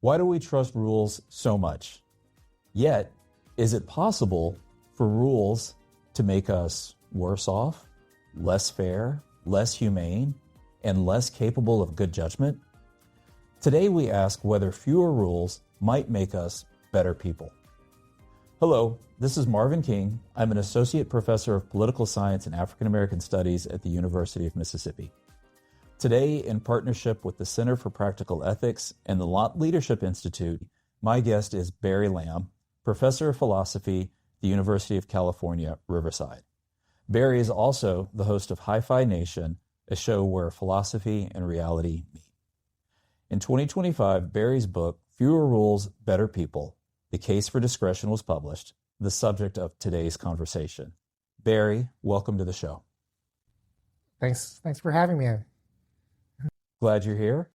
Why do we trust rules so much? Yet, is it possible for rules to make us worse off, less fair, less humane, and less capable of good judgment? Today we ask whether fewer rules might make us better people. Hello, this is Marvin King. I'm an associate professor of political science and African American studies at the University of Mississippi. Today, in partnership with the Center for Practical Ethics and the Lot Leadership Institute, my guest is Barry Lamb, professor of philosophy at the University of California, Riverside. Barry is also the host of Hi-Fi Nation, a show where philosophy and reality meet. In 2025, Barry's book, Fewer Rules, Better People, The Case for Discretion, was published, the subject of today's conversation. Barry, welcome to the show. Thanks for having me. Glad you're here.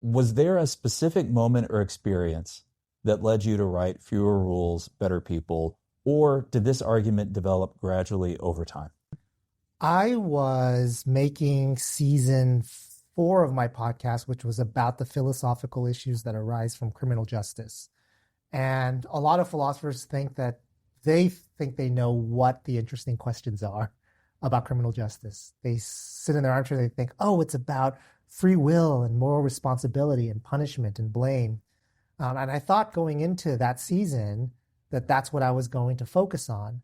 Was there a specific moment or experience that led you to write Fewer Rules, Better People, or did this argument develop gradually over time? I was making season 4 of my podcast, which was about the philosophical issues that arise from criminal justice. And a lot of philosophers think that they know what the interesting questions are about criminal justice. They sit in their armchair, they think, oh, it's about free will and moral responsibility and punishment and blame. And I thought going into that season that that's what I was going to focus on.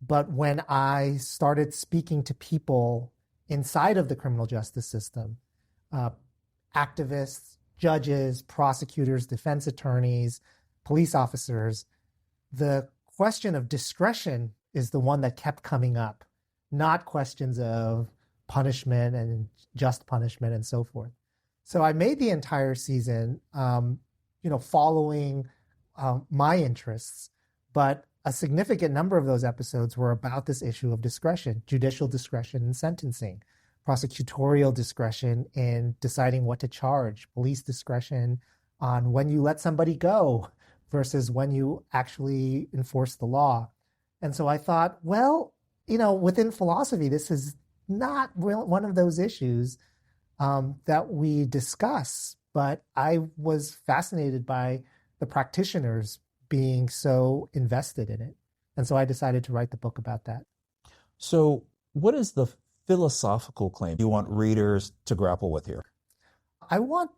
But when I started speaking to people inside of the criminal justice system, activists, judges, prosecutors, defense attorneys, police officers, the question of discretion is the one that kept coming up, not questions of punishment and just punishment and so forth. So I made the entire season, following my interests, but a significant number of those episodes were about this issue of discretion, judicial discretion in sentencing, prosecutorial discretion in deciding what to charge, police discretion on when you let somebody go versus when you actually enforce the law. And so I thought, well, within philosophy, this is not one of those issues that we discuss, but I was fascinated by the practitioners being so invested in it. And so I decided to write the book about that. So what is the philosophical claim you want readers to grapple with here? I want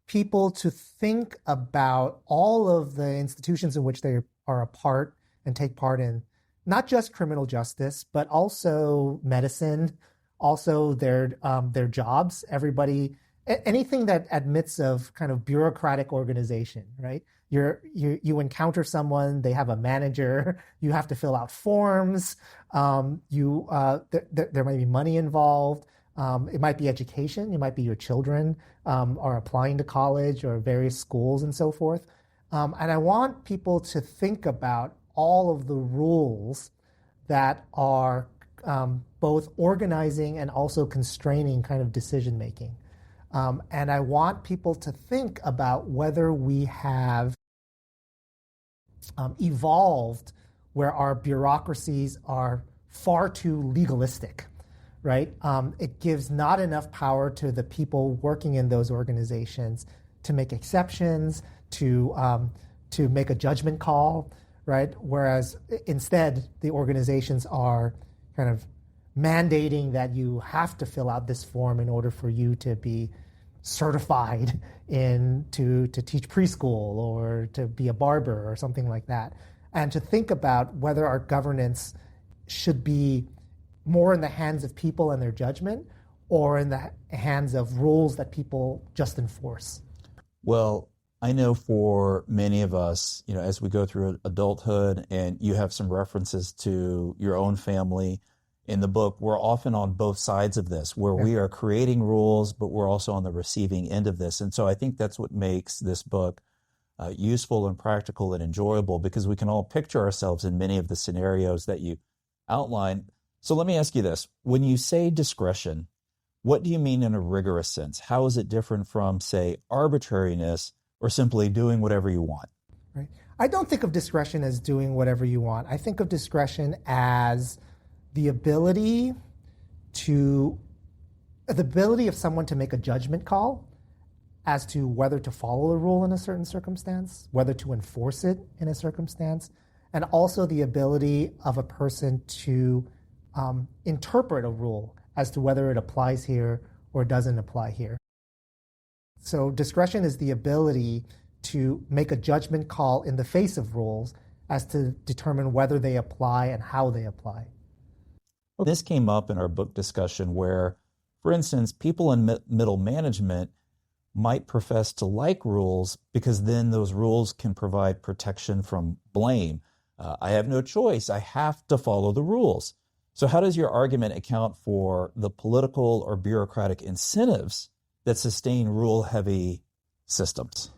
people to think about all of the institutions in which they are a part and take part in, not just criminal justice, but also medicine, also their jobs, everybody, anything that admits of kind of bureaucratic organization, right? You encounter someone, they have a manager, you have to fill out forms, there might be money involved, it might be education, it might be your children are applying to college or various schools and so forth. And I want people to think about all of the rules that are both organizing and also constraining kind of decision making. And I want people to think about whether we have evolved where our bureaucracies are far too legalistic, right? It gives not enough power to the people working in those organizations to make exceptions, to make a judgment call, right? Whereas instead, the organizations are kind of mandating that you have to fill out this form in order for you to be certified to teach preschool or to be a barber or something like that. And to think about whether our governance should be more in the hands of people and their judgment or in the hands of rules that people just enforce. Well, I know for many of us, as we go through adulthood and you have some references to your own family in the book, we're often on both sides of this, where we are creating rules, but we're also on the receiving end of this. And so I think that's what makes this book useful and practical and enjoyable, because we can all picture ourselves in many of the scenarios that you outline. So let me ask you this. When you say discretion, what do you mean in a rigorous sense? How is it different from, say, arbitrariness or simply doing whatever you want? Right. I don't think of discretion as doing whatever you want. I think of discretion as the ability of someone to make a judgment call as to whether to follow a rule in a certain circumstance, whether to enforce it in a circumstance, and also the ability of a person to interpret a rule as to whether it applies here or doesn't apply here. So discretion is the ability to make a judgment call in the face of rules as to determine whether they apply and how they apply. This came up in our book discussion where, for instance, people in middle management might profess to like rules because then those rules can provide protection from blame. I have no choice. I have to follow the rules. So how does your argument account for the political or bureaucratic incentives that sustain rule-heavy systems?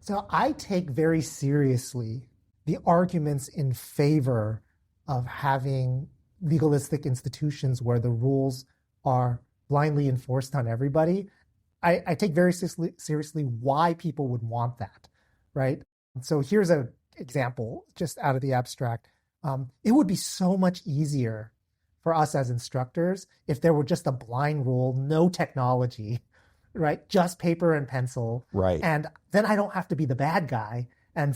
So I take very seriously the arguments in favor of having legalistic institutions where the rules are blindly enforced on everybody. I take very seriously why people would want that, right? So here's an example, just out of the abstract. It would be so much easier for us as instructors if there were just a blind rule, no technology, right? Just paper and pencil. Right. And then I don't have to be the bad guy and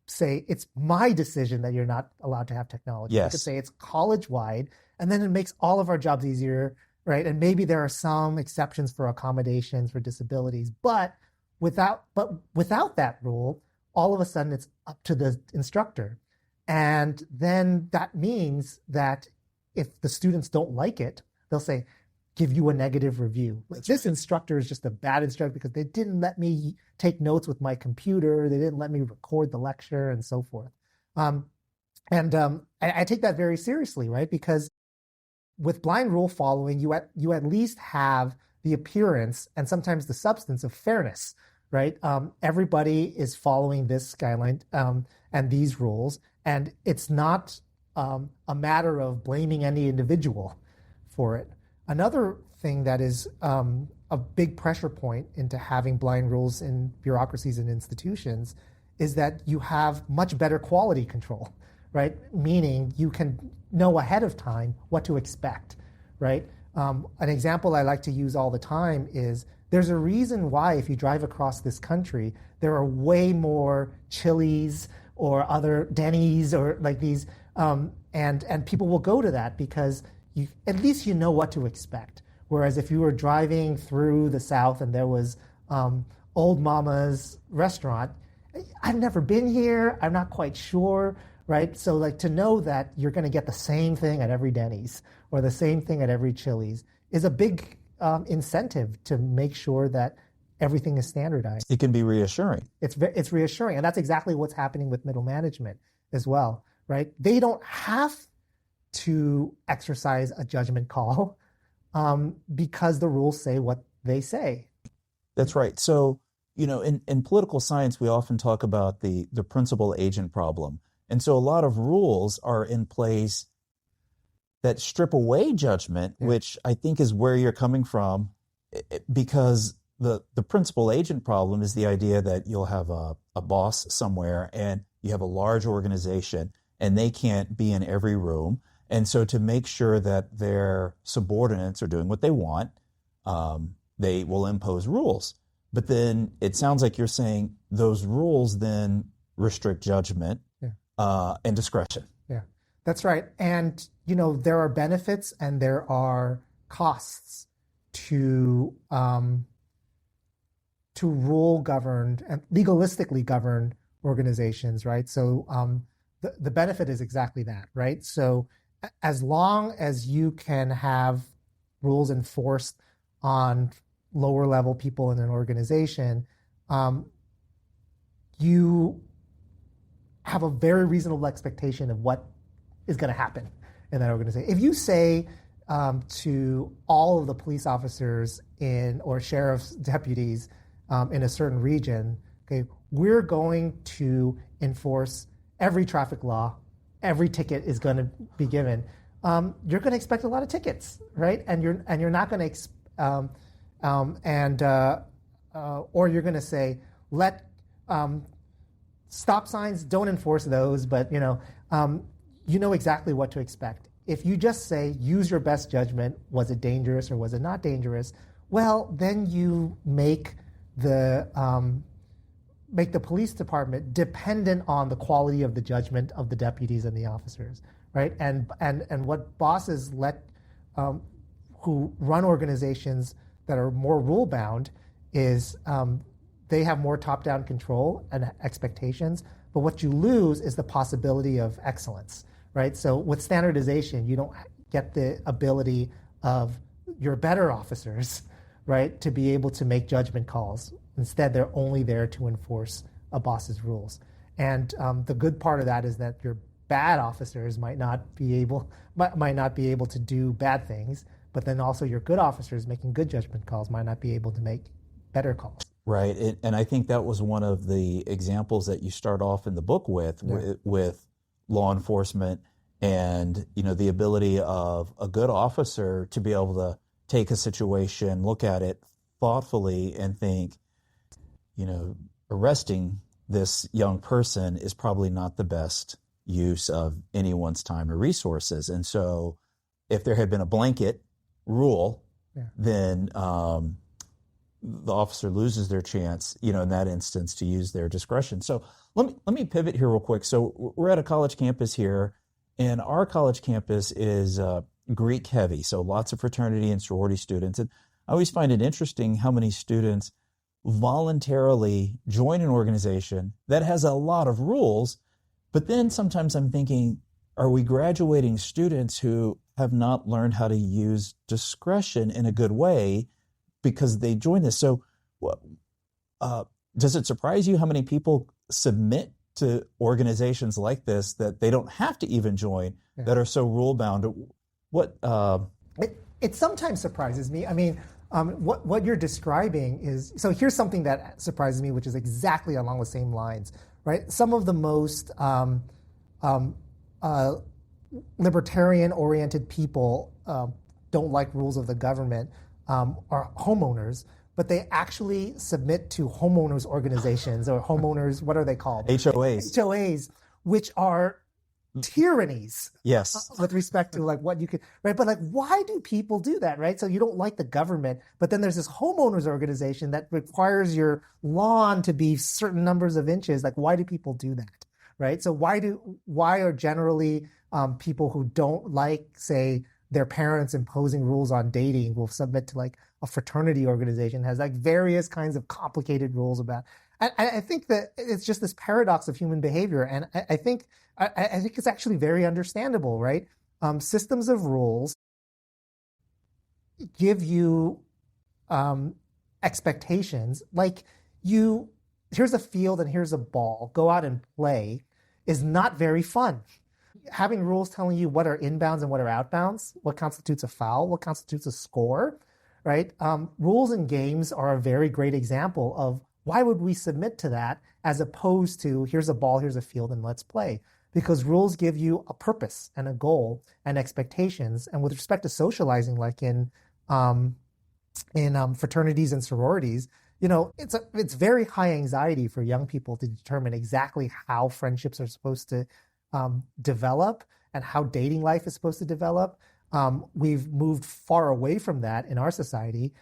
say it's my decision that you're not allowed to have technology. Yes. I could say it's college-wide, and then it makes all of our jobs easier, right? And maybe there are some exceptions for accommodations for disabilities, but without that rule, all of a sudden it's up to the instructor. And then that means that if the students don't like it, they'll say, give you a negative review. Like, this instructor is just a bad instructor because they didn't let me take notes with my computer. They didn't let me record the lecture and so forth. I take that very seriously, right? Because with blind rule following, you at least have the appearance and sometimes the substance of fairness, right? Everybody is following this guideline and these rules, and it's not a matter of blaming any individual for it. Another thing that is a big pressure point into having blind rules in bureaucracies and institutions is that you have much better quality control, right? Meaning you can know ahead of time what to expect, right? An example I like to use all the time is there's a reason why if you drive across this country, there are way more Chili's or other Denny's or like these, and people will go to that because at least you know what to expect. Whereas if you were driving through the South and there was Old Mama's restaurant, I've never been here, I'm not quite sure, right? So like to know that you're going to get the same thing at every Denny's or the same thing at every Chili's is a big incentive to make sure that everything is standardized. It can be reassuring. It's reassuring, and that's exactly what's happening with middle management as well, right? They don't have to exercise a judgment call because the rules say what they say. That's right. So, in political science, we often talk about the principal agent problem. And so a lot of rules are in place that strip away judgment, which I think is where you're coming from, because the principal agent problem is the idea that you'll have a boss somewhere and you have a large organization and they can't be in every room. And so to make sure that their subordinates are doing what they want, they will impose rules. But then it sounds like you're saying those rules then restrict judgment and discretion. Yeah, that's right. And, there are benefits and there are costs to rule-governed and legalistically governed organizations, right? So the benefit is exactly that, right? So as long as you can have rules enforced on lower level people in an organization, you have a very reasonable expectation of what is going to happen in that organization. If you say to all of the police officers or sheriff's deputies in a certain region, okay, we're going to enforce every traffic law, every ticket is going to be given. You're going to expect a lot of tickets, right? And you're not going to or you're going to say stop signs, don't enforce those, but you know exactly what to expect. If you just say use your best judgment, was it dangerous or was it not dangerous? Well, then you make make the police department dependent on the quality of the judgment of the deputies and the officers, right? And what bosses who run organizations that are more rule bound is they have more top down control and expectations. But what you lose is the possibility of excellence, right? So with standardization, you don't get the ability of your better officers, right, to be able to make judgment calls. Instead, they're only there to enforce a boss's rules. And the good part of that is that your bad officers might not be able to do bad things, but then also your good officers making good judgment calls might not be able to make better calls. Right, and I think that was one of the examples that you start off in the book with law enforcement, and the ability of a good officer to be able to take a situation, look at it thoughtfully, and think, arresting this young person is probably not the best use of anyone's time or resources. And so if there had been a blanket rule, then the officer loses their chance, in that instance, to use their discretion. So let me pivot here real quick. So we're at a college campus here, and our college campus is Greek heavy, so lots of fraternity and sorority students. And I always find it interesting how many students voluntarily join an organization that has a lot of rules, but then sometimes I'm thinking, are we graduating students who have not learned how to use discretion in a good way because they join this? So does it surprise you how many people submit to organizations like this that they don't have to even join, that are so rule bound? It sometimes surprises me. I mean, what you're describing is, so here's something that surprises me, which is exactly along the same lines, right? Some of the most libertarian-oriented people don't like rules of the government, are homeowners, but they actually submit to homeowners organizations, or homeowners, what are they called? HOAs. HOAs, which are tyrannies. Yes. With respect to what you could, right? But why do people do that, right? So you don't like the government, but then there's this homeowners organization that requires your lawn to be certain numbers of inches. Why do people do that, right? So why are generally people who don't like, say, their parents imposing rules on dating will submit to a fraternity organization has various kinds of complicated rules about. I think that it's just this paradox of human behavior, and I think it's actually very understandable, right? Systems of rules give you expectations. Here's a field and here's a ball. Go out and play is not very fun. Having rules telling you what are inbounds and what are outbounds, what constitutes a foul, what constitutes a score, right? Rules in games are a very great example of why would we submit to that as opposed to here's a ball, here's a field, and let's play. Because rules give you a purpose and a goal and expectations. And with respect to socializing, like in fraternities and sororities, it's very high anxiety for young people to determine exactly how friendships are supposed to develop and how dating life is supposed to develop. We've moved far away from that in our society,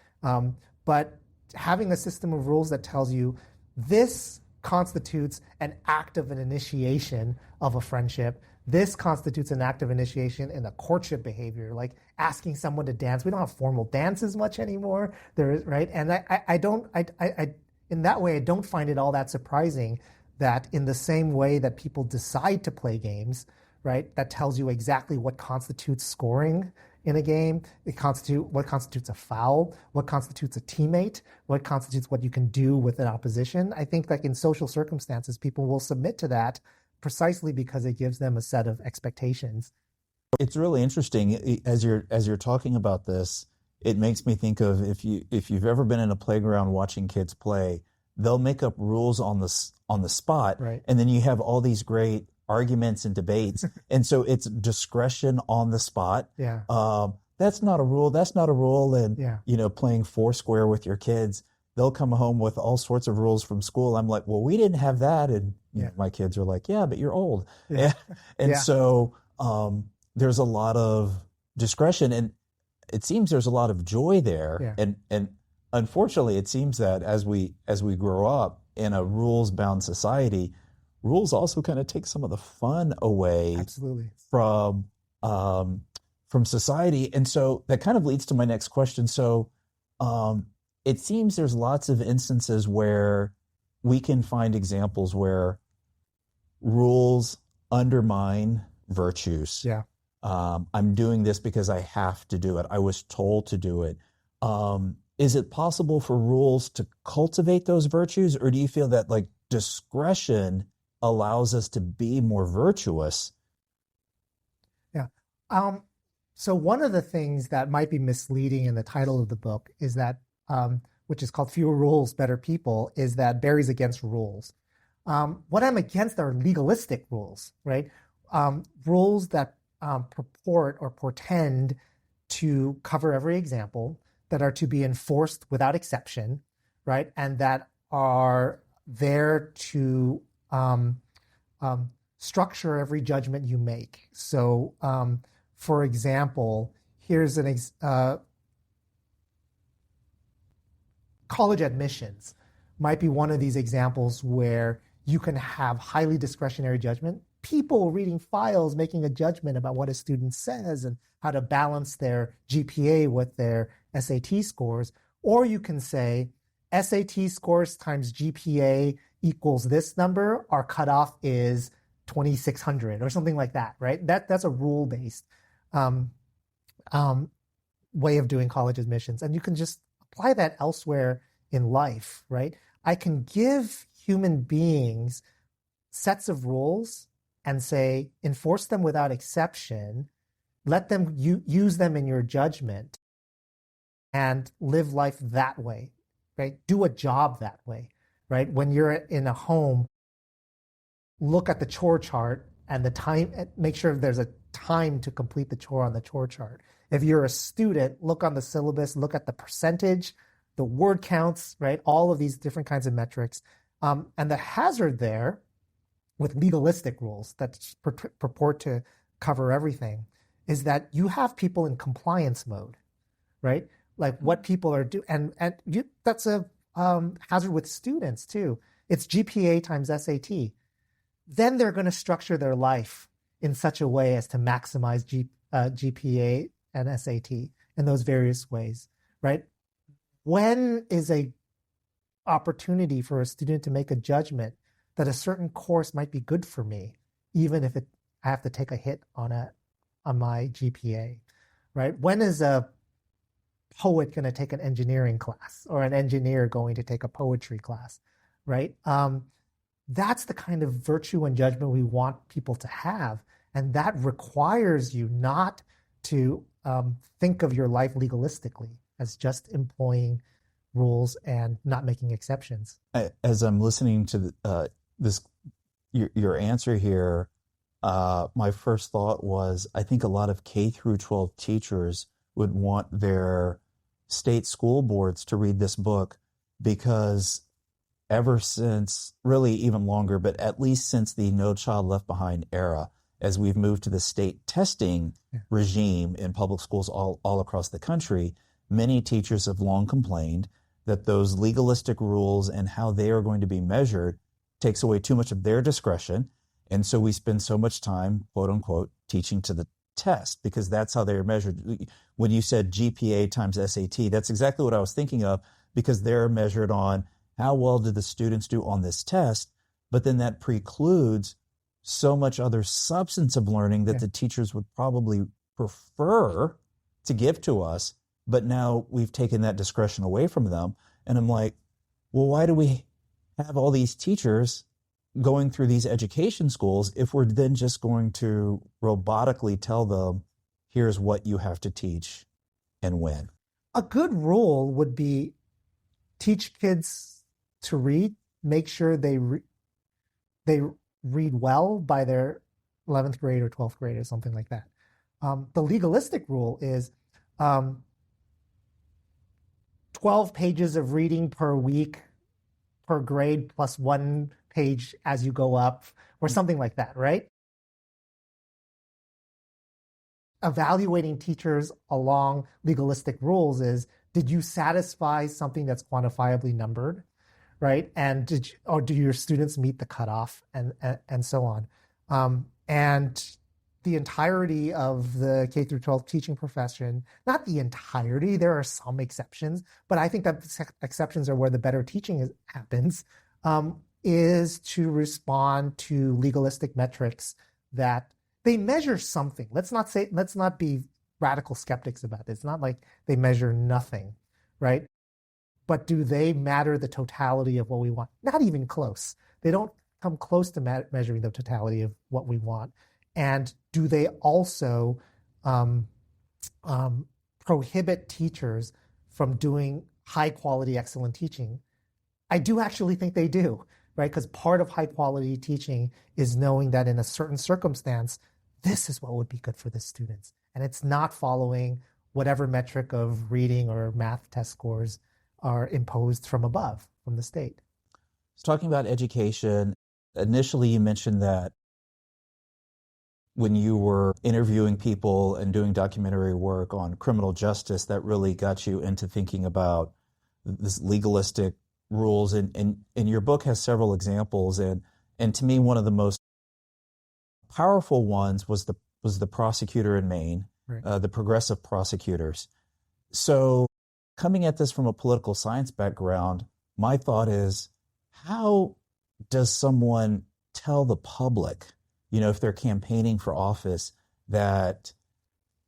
but having a system of rules that tells you this constitutes an act of an initiation of a friendship. This constitutes an act of initiation in a courtship behavior, like asking someone to dance. We don't have formal dances much anymore. There is, right? And I in that way, I don't find it all that surprising that in the same way that people decide to play games, right, that tells you exactly what constitutes scoring in a game, what constitutes a foul, what constitutes a teammate, what constitutes what you can do with an opposition. I think in social circumstances, people will submit to that precisely because it gives them a set of expectations. It's really interesting as you're talking about this. It makes me think of if you've ever been in a playground watching kids play, they'll make up rules on the spot, right, and then you have all these great arguments and debates, and so it's discretion on the spot. Yeah. That's not a rule. That's not a rule. And playing Foursquare with your kids, they'll come home with all sorts of rules from school. I'm like, well, we didn't have that, and my kids are like, yeah, but you're old. Yeah. And so there's a lot of discretion, and it seems there's a lot of joy there. Yeah. And unfortunately, it seems that as we grow up in a rules-bound society, rules also kind of take some of the fun away Absolutely. from um, from society. And so that kind of leads to my next question. So it seems there's lots of instances where we can find examples where rules undermine virtues. Yeah. I'm doing this because I have to do it. I was told to do it. Is it possible for rules to cultivate those virtues, or do you feel that like discretion allows us to be more virtuous? Yeah. So one of the things that might be misleading in the title of the book is that, which is called Fewer Rules, Better People, is that Barry's against rules. What I'm against are legalistic rules, right? Rules that purport or portend to cover every example, that are to be enforced without exception, right? And that are there to structure every judgment you make. So, for example, here's college admissions might be one of these examples where you can have highly discretionary judgment. People reading files, making a judgment about what a student says and how to balance their GPA with their SAT scores. Or you can say SAT scores times GPA equals this number, our cutoff is 2,600 or something like that, right? That's a rule-based way of doing college admissions. And you can just apply that elsewhere in life, right? I can give human beings sets of rules and say, enforce them without exception, let them use them in your judgment, and live life that way, right? Do a job that way, right? When you're in a home, look at the chore chart and the time, make sure there's a time to complete the chore on the chore chart. If you're a student, look on the syllabus, look at the percentage, the word counts, right? All of these different kinds of metrics. And the hazard there with legalistic rules that purport to cover everything is that you have people in compliance mode, right? Like what people are doing, and that's a hazard with students too. It's GPA times SAT. Then they're going to structure their life in such a way as to maximize GPA and SAT in those various ways, right? When is a opportunity for a student to make a judgment that a certain course might be good for me, even if I have to take a hit on my GPA, right? When is a poet going to take an engineering class, or an engineer going to take a poetry class, right? That's the kind of virtue and judgment we want people to have. And that requires you not to think of your life legalistically as just employing rules and not making exceptions. As I'm listening to your answer here, my first thought was, I think a lot of K through 12 teachers would want their state school boards to read this book, because ever since, really even longer, but at least since the No Child Left Behind era, as we've moved to the state testing regime in public schools all across the country, many teachers have long complained that those legalistic rules and how they are going to be measured takes away too much of their discretion. And so we spend so much time, quote unquote, teaching to the test, because that's how they're measured. When you said GPA times SAT, that's exactly what I was thinking of, because they're measured on how well did the students do on this test, but then that precludes so much other substantive learning that the teachers would probably prefer to give to us, but now we've taken that discretion away from them. And I'm like, well, why do we have all these teachers going through these education schools if we're then just going to robotically tell them, here's what you have to teach and when? A good rule would be teach kids to read, make sure they read well by their 11th grade or 12th grade or something like that. The legalistic rule is 12 pages of reading per week per grade plus 1 page as you go up, or something like that, right? Evaluating teachers along legalistic rules is, Did you satisfy something that's quantifiably numbered, right? And do your students meet the cutoff, and so on. And the entirety of the K through 12 teaching profession, not the entirety, there are some exceptions, but I think that exceptions are where the better teaching happens, is to respond to legalistic metrics that they measure something. Let's not be radical skeptics about it. It's not like they measure nothing, right? But do they matter the totality of what we want? Not even close. They don't come close to measuring the totality of what we want. And do they also prohibit teachers from doing high quality, excellent teaching? I do actually think they do, right? Because part of high quality teaching is knowing that in a certain circumstance, this is what would be good for the students. And it's not following whatever metric of reading or math test scores are imposed from above, from the state. So talking about education, initially you mentioned that when you were interviewing people and doing documentary work on criminal justice, that really got you into thinking about this legalistic rules. And your book has several examples. And to me, one of the most powerful ones was the prosecutor in Maine, right. The progressive prosecutors. So coming at this from a political science background, my thought is, how does someone tell the public, if they're campaigning for office, that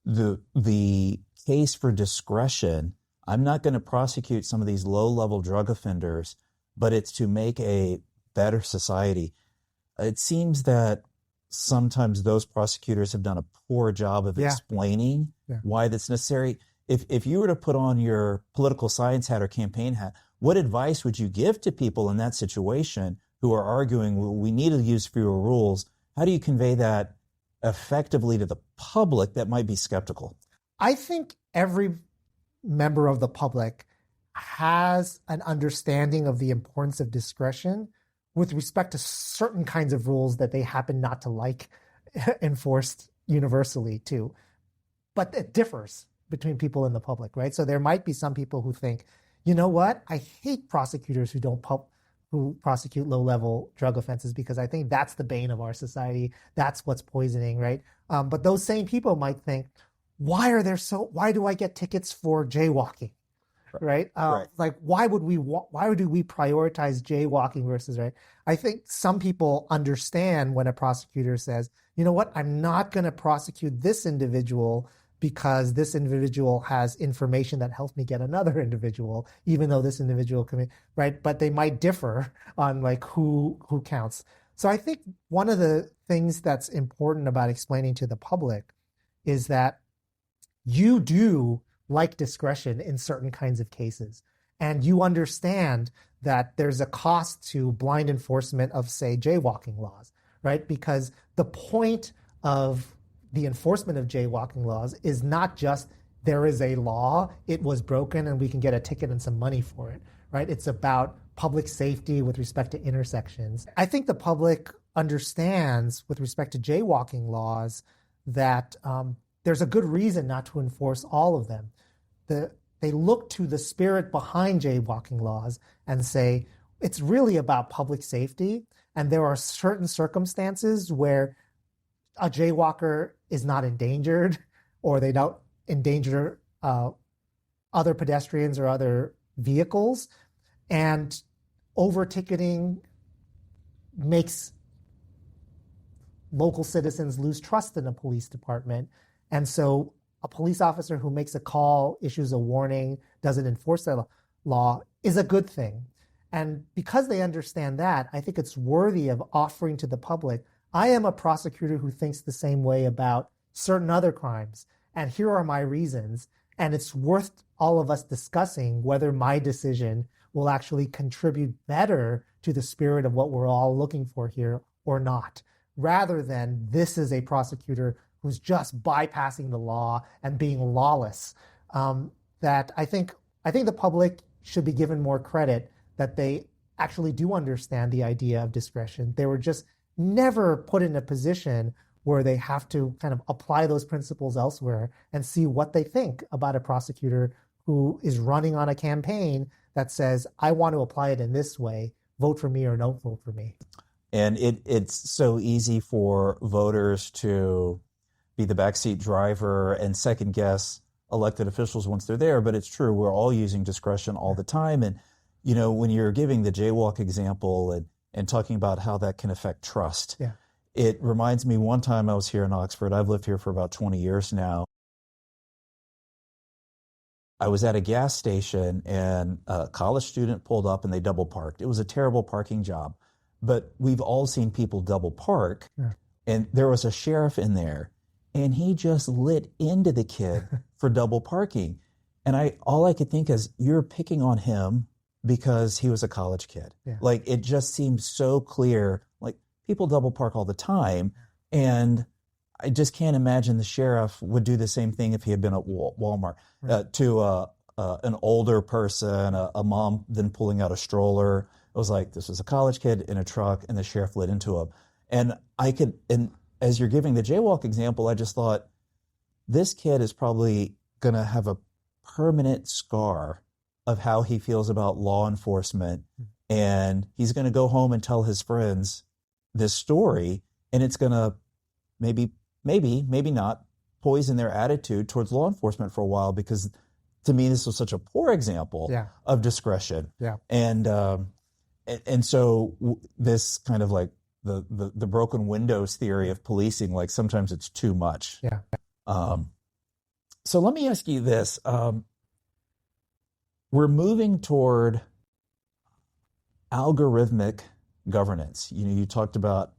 the case for discretion, I'm not going to prosecute some of these low-level drug offenders, but it's to make a better society? It seems that sometimes those prosecutors have done a poor job of explaining why that's necessary. If you were to put on your political science hat or campaign hat, what advice would you give to people in that situation who are arguing, well, we need to use fewer rules? How do you convey that effectively to the public that might be skeptical? I think every member of the public has an understanding of the importance of discretion with respect to certain kinds of rules that they happen not to like enforced universally too. But it differs between people in the public, right? So there might be some people who think, you know what? I hate prosecutors who prosecute low-level drug offenses because I think that's the bane of our society. That's what's poisoning, right? But those same people might think, why do I get tickets for jaywalking, right? Right. Like, why do we prioritize jaywalking versus, right? I think some people understand when a prosecutor says, you know what? I'm not going to prosecute this individual because this individual has information that helps me get another individual, even though this individual right? But they might differ on like who counts. So I think one of the things that's important about explaining to the public is that you do like discretion in certain kinds of cases. And you understand that there's a cost to blind enforcement of, say, jaywalking laws, right? Because the point of the enforcement of jaywalking laws is not just there is a law, it was broken, and we can get a ticket and some money for it, right? It's about public safety with respect to intersections. I think the public understands with respect to jaywalking laws that there's a good reason not to enforce all of them. They look to the spirit behind jaywalking laws and say, it's really about public safety, and there are certain circumstances where a jaywalker is not endangered, or they don't endanger other pedestrians or other vehicles, and over-ticketing makes local citizens lose trust in the police department. And so a police officer who makes a call, issues a warning, doesn't enforce that law is a good thing. And because they understand that, I think it's worthy of offering to the public, I am a prosecutor who thinks the same way about certain other crimes, and here are my reasons. And it's worth all of us discussing whether my decision will actually contribute better to the spirit of what we're all looking for here or not, rather than this is a prosecutor who's just bypassing the law and being lawless. That I think the public should be given more credit that they actually do understand the idea of discretion. They were just never put in a position where they have to kind of apply those principles elsewhere and see what they think about a prosecutor who is running on a campaign that says, I want to apply it in this way, vote for me or don't vote for me. And it's so easy for voters to be the backseat driver and second guess elected officials once they're there. But it's true, we're all using discretion all the time. And, when you're giving the jaywalk example and talking about how that can affect trust, it reminds me one time I was here in Oxford. I've lived here for about 20 years now. I was at a gas station and a college student pulled up and they double parked. It was a terrible parking job, but we've all seen people double park. And there was a sheriff in there and he just lit into the kid for double parking. And all I could think is, you're picking on him because he was a college kid. Like, it just seemed so clear. Like, people double park all the time. And I just can't imagine the sheriff would do the same thing if he had been at Walmart. To an older person, a mom then pulling out a stroller. It was like, this was a college kid in a truck and the sheriff lit into him. And as you're giving the jaywalk example, I just thought, this kid is probably going to have a permanent scar of how he feels about law enforcement. And he's going to go home and tell his friends this story, and it's going to maybe not poison their attitude towards law enforcement for a while, because to me, this was such a poor example of discretion. And so this kind of like the broken windows theory of policing, like sometimes it's too much. So let me ask you this. We're moving toward algorithmic governance. You talked about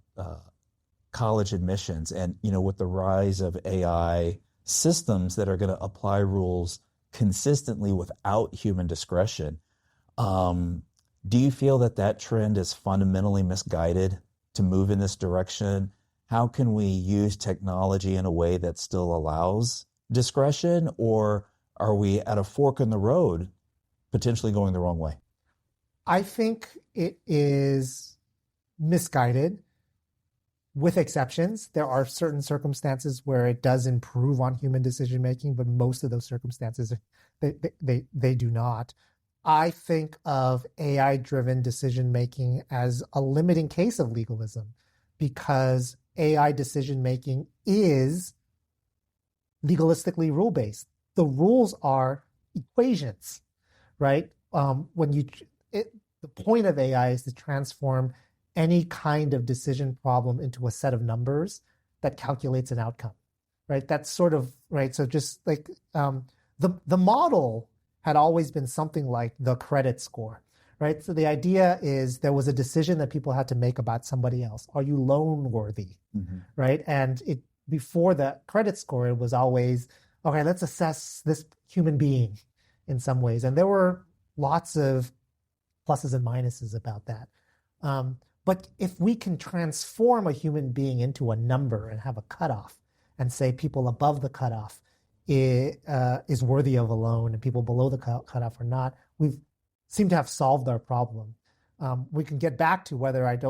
college admissions and, with the rise of AI systems that are going to apply rules consistently without human discretion. Do you feel that trend is fundamentally misguided to move in this direction? How can we use technology in a way that still allows discretion, or are we at a fork in the road, potentially going the wrong way? I think it is misguided, with exceptions. There are certain circumstances where it does improve on human decision making, but most of those circumstances, they do not. I think of AI-driven decision making as a limiting case of legalism, because AI decision making is legalistically rule-based. The rules are equations, right? The point of AI is to transform any kind of decision problem into a set of numbers that calculates an outcome, right? That's sort of, right? So just like the model had always been something like the credit score, right? So the idea is there was a decision that people had to make about somebody else. Are you loan worthy, right? And before the credit score, it was always, okay, let's assess this human being in some ways. And there were lots of pluses and minuses about that. But if we can transform a human being into a number and have a cutoff and say people above the cutoff is worthy of a loan and people below the cutoff are not, we seem to have solved our problem. We can get back to whether it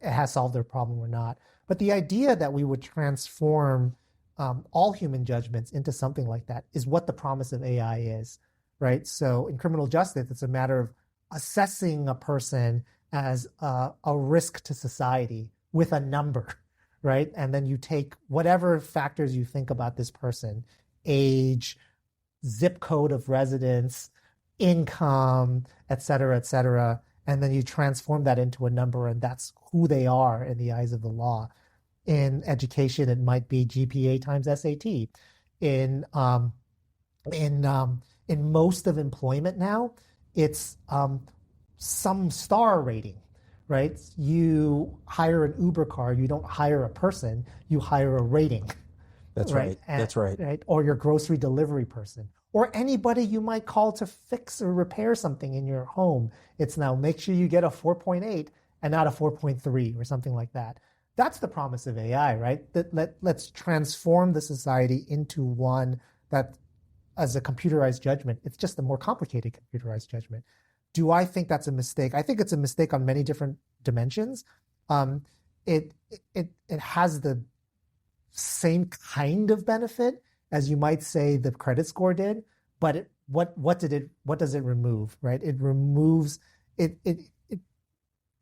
has solved their problem or not. But the idea that we would transform all human judgments into something like that is what the promise of AI is, right? So in criminal justice, it's a matter of assessing a person as a risk to society with a number, right? And then you take whatever factors you think about this person, age, zip code of residence, income, et cetera, and then you transform that into a number, and that's who they are in the eyes of the law. In education, it might be GPA times SAT. In most of employment now, it's some star rating, right? You hire an Uber car, you don't hire a person, you hire a rating. That's right. That's right. Right. Or your grocery delivery person, or anybody you might call to fix or repair something in your home. It's now make sure you get a 4.8 and not a 4.3 or something like that. That's the promise of AI, right? Let's transform the society into one that, as a computerized judgment, it's just a more complicated computerized judgment. Do I think that's a mistake? I think it's a mistake on many different dimensions. It has the same kind of benefit as you might say the credit score did, but what does it remove, right? It removes it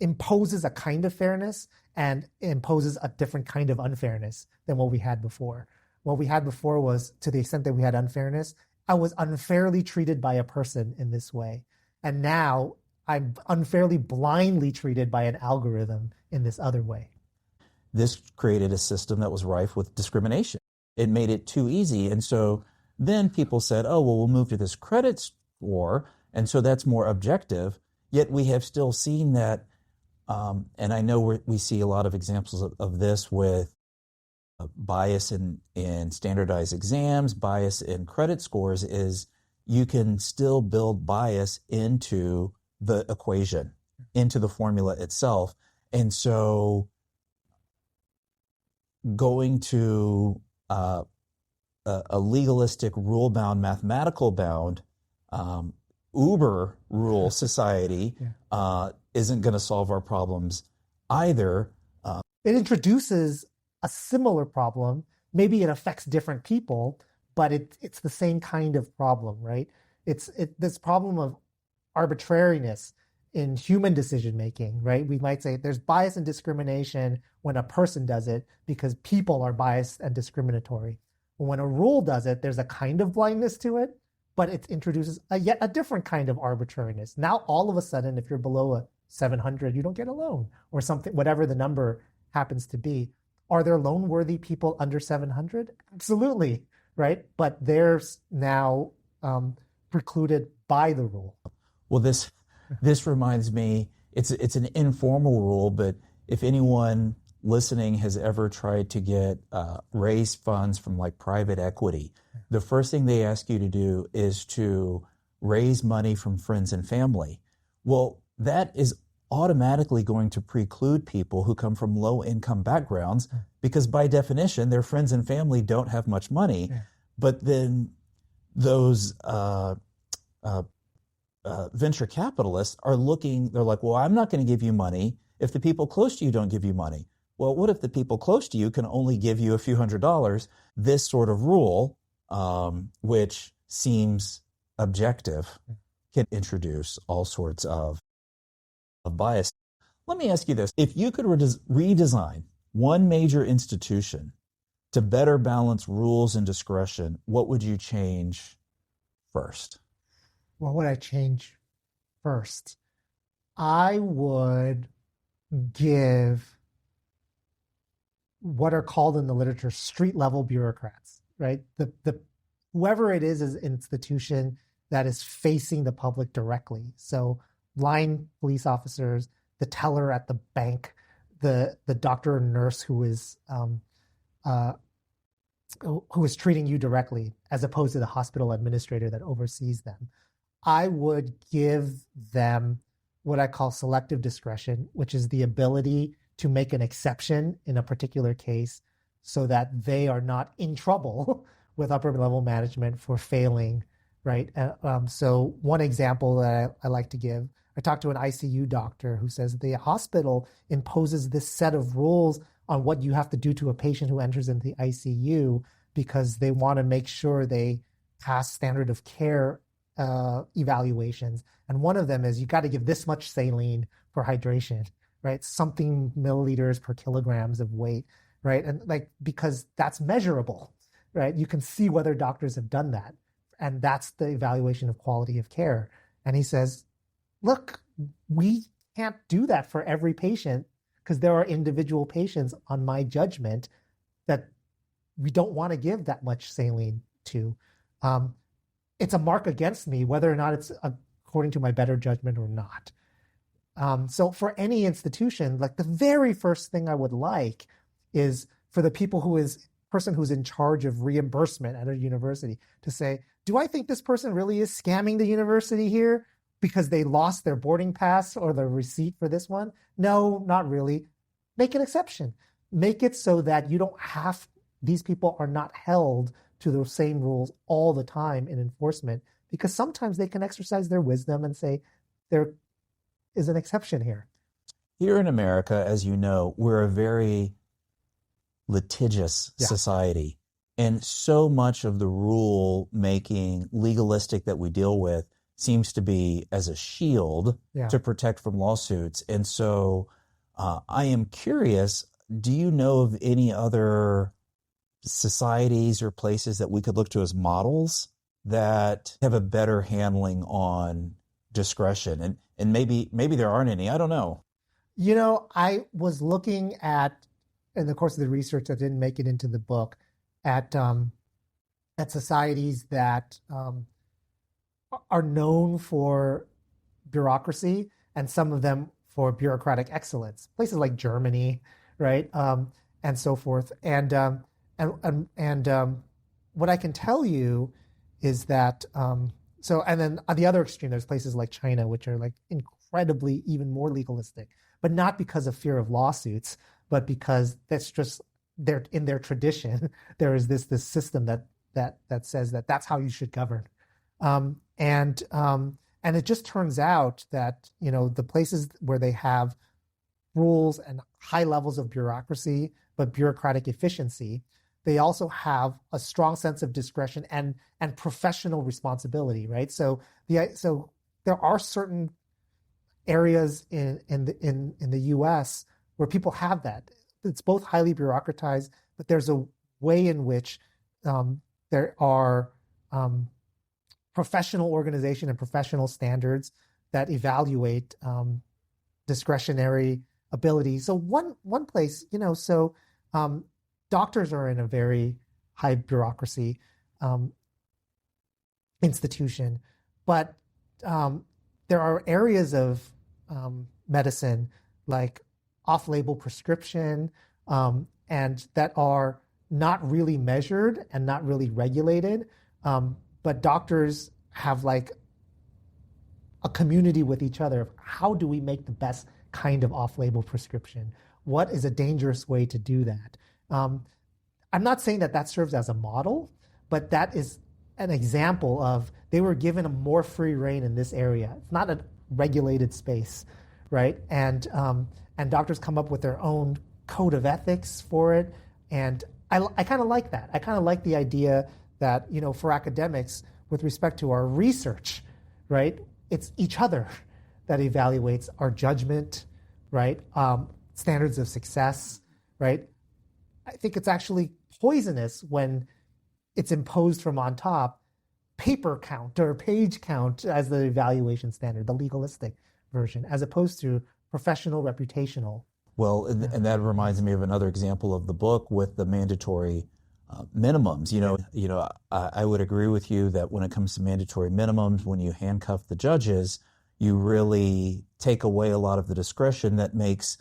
imposes a kind of fairness and imposes a different kind of unfairness than what we had before. What we had before was, to the extent that we had unfairness, I was unfairly treated by a person in this way. And now I'm unfairly blindly treated by an algorithm in this other way. This created a system that was rife with discrimination. It made it too easy. And so then people said, oh, well, we'll move to this credit score. And so that's more objective. Yet we have still seen that. And I know we see a lot of examples of this with bias in standardized exams, bias in credit scores, is you can still build bias into the equation, into the formula itself. And so going to a legalistic, rule-bound, mathematical-bound, uber rule society isn't going to solve our problems either. It introduces a similar problem. Maybe it affects different people, but it's the same kind of problem, right? It's this problem of arbitrariness in human decision making, right? We might say there's bias and discrimination when a person does it because people are biased and discriminatory. When a rule does it, there's a kind of blindness to it, but it introduces yet a different kind of arbitrariness. Now, all of a sudden, if you're below a 700, you don't get a loan or something, whatever the number happens to be. Are there loan-worthy people under 700? Absolutely, right? But they're now precluded by the rule. Well, this reminds me, it's an informal rule, but if anyone listening has ever tried to get raise funds from like private equity, the first thing they ask you to do is to raise money from friends and family. Well, that is automatically going to preclude people who come from low income backgrounds because by definition, their friends and family don't have much money. But then those venture capitalists are looking, they're like, well, I'm not going to give you money if the people close to you don't give you money. Well, what if the people close to you can only give you a few $100s? This sort of rule, which seems objective, can introduce all sorts of bias. Let me ask you this. If you could redesign one major institution to better balance rules and discretion, what would you change first? What would I change first? I would give what are called in the literature street level bureaucrats, right? The whoever it is an institution that is facing the public directly. So line police officers, the teller at the bank, the doctor or nurse who is treating you directly, as opposed to the hospital administrator that oversees them. I would give them what I call selective discretion, which is the ability to make an exception in a particular case so that they are not in trouble with upper level management for failing, right? So one example that I like to give, I talked to an ICU doctor who says the hospital imposes this set of rules on what you have to do to a patient who enters into the ICU because they want to make sure they pass standard of care evaluations. And one of them is you got to give this much saline for hydration, right? Something milliliters per kilograms of weight, right? And like, because that's measurable, right? You can see whether doctors have done that. And that's the evaluation of quality of care. And he says, look, we can't do that for every patient because there are individual patients on my judgment that we don't want to give that much saline to. It's a mark against me, whether or not it's according to my better judgment or not. So for any institution, like the very first thing I would like is for the person who's in charge of reimbursement at a university to say, do I think this person really is scamming the university here because they lost their boarding pass or the receipt for this one? No, not really. Make an exception. Make it so that these people are not held to the same rules all the time in enforcement, because sometimes they can exercise their wisdom and say there is an exception here. Here in America, as you know, we're a very litigious society. And so much of the rule making legalistic that we deal with seems to be as a shield Yeah. to protect from lawsuits. And so I am curious, do you know of any other societies or places that we could look to as models that have a better handling on discretion? And maybe there aren't any. I don't know. I was looking at, in the course of the research that didn't make it into the book, at societies that are known for bureaucracy, and some of them for bureaucratic excellence. Places like Germany, right, and so forth. And what I can tell you is that and then on the other extreme, there's places like China, which are like incredibly even more legalistic, but not because of fear of lawsuits, but because that's just they're in their tradition. There is this system that says that that's how you should govern, and it just turns out that the places where they have rules and high levels of bureaucracy but bureaucratic efficiency, they also have a strong sense of discretion and professional responsibility, right? So there are certain areas in the U.S. where people have that. It's both highly bureaucratized, but there's a way in which there are professional organization and professional standards that evaluate discretionary ability. So one place, doctors are in a very high bureaucracy institution, but there are areas of medicine like off-label prescription and that are not really measured and not really regulated, but doctors have like a community with each other of how do we make the best kind of off-label prescription? What is a dangerous way to do that? I'm not saying that serves as a model, but that is an example of they were given a more free rein in this area. It's not a regulated space, right? And doctors come up with their own code of ethics for it, and I kind of like that. I kind of like the idea that for academics, with respect to our research, right, it's each other that evaluates our judgment, right, standards of success, right. I think it's actually poisonous when it's imposed from on top, paper count or page count as the evaluation standard, the legalistic version, as opposed to professional, reputational. Well, and that reminds me of another example of the book with the mandatory minimums. I would agree with you that when it comes to mandatory minimums, when you handcuff the judges, you really take away a lot of the discretion that makes,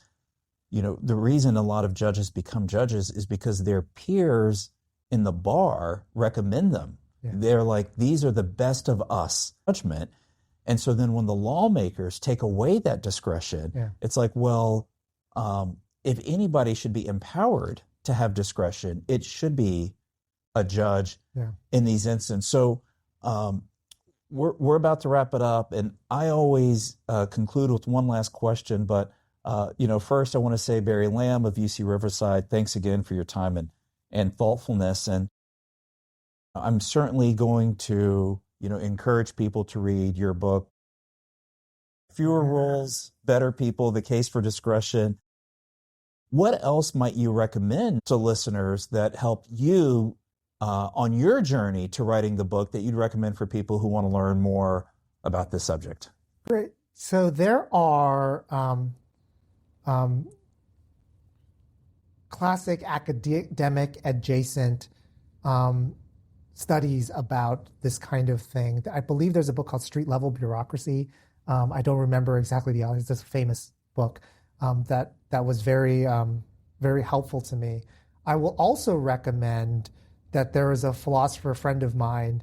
the reason a lot of judges become judges is because their peers in the bar recommend them. Yeah. They're like, these are the best of us judgment. And so then when the lawmakers take away that discretion, yeah, it's like, well, if anybody should be empowered to have discretion, it should be a judge, yeah, in these instances. So we're about to wrap it up, and I always conclude with one last question. But first I want to say, Barry Lamb of UC-Riverside, thanks again for your time and thoughtfulness. And I'm certainly going to encourage people to read your book, Fewer Rules, Better People: The Case for Discretion. What else might you recommend to listeners that help you on your journey to writing the book that you'd recommend for people who want to learn more about this subject? Great. So there are classic academic adjacent studies about this kind of thing. I believe there's a book called Street Level Bureaucracy. I don't remember exactly the author. It's a famous book that was very, very helpful to me. I will also recommend that there is a philosopher friend of mine.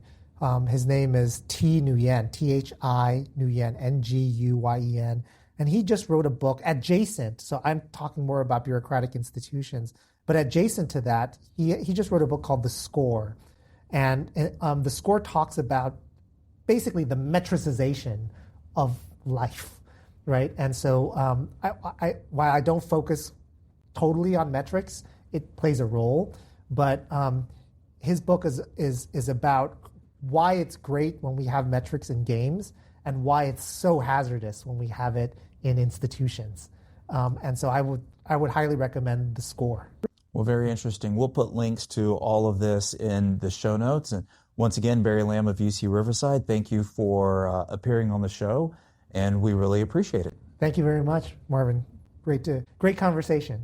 His name is T. Nguyen, Thi Nguyen, Nguyen. And he just wrote a book adjacent. So I'm talking more about bureaucratic institutions, but adjacent to that, he just wrote a book called The Score. And The Score talks about basically the metricization of life, right? And so while I don't focus totally on metrics, it plays a role. But his book is about why it's great when we have metrics in games and why it's so hazardous when we have it in institutions. And so I would highly recommend The Score. Well, very interesting. We'll put links to all of this in the show notes. And once again, Barry Lamb of UC-Riverside, thank you for appearing on the show, and we really appreciate it. Thank you very much, Marvin. Great conversation.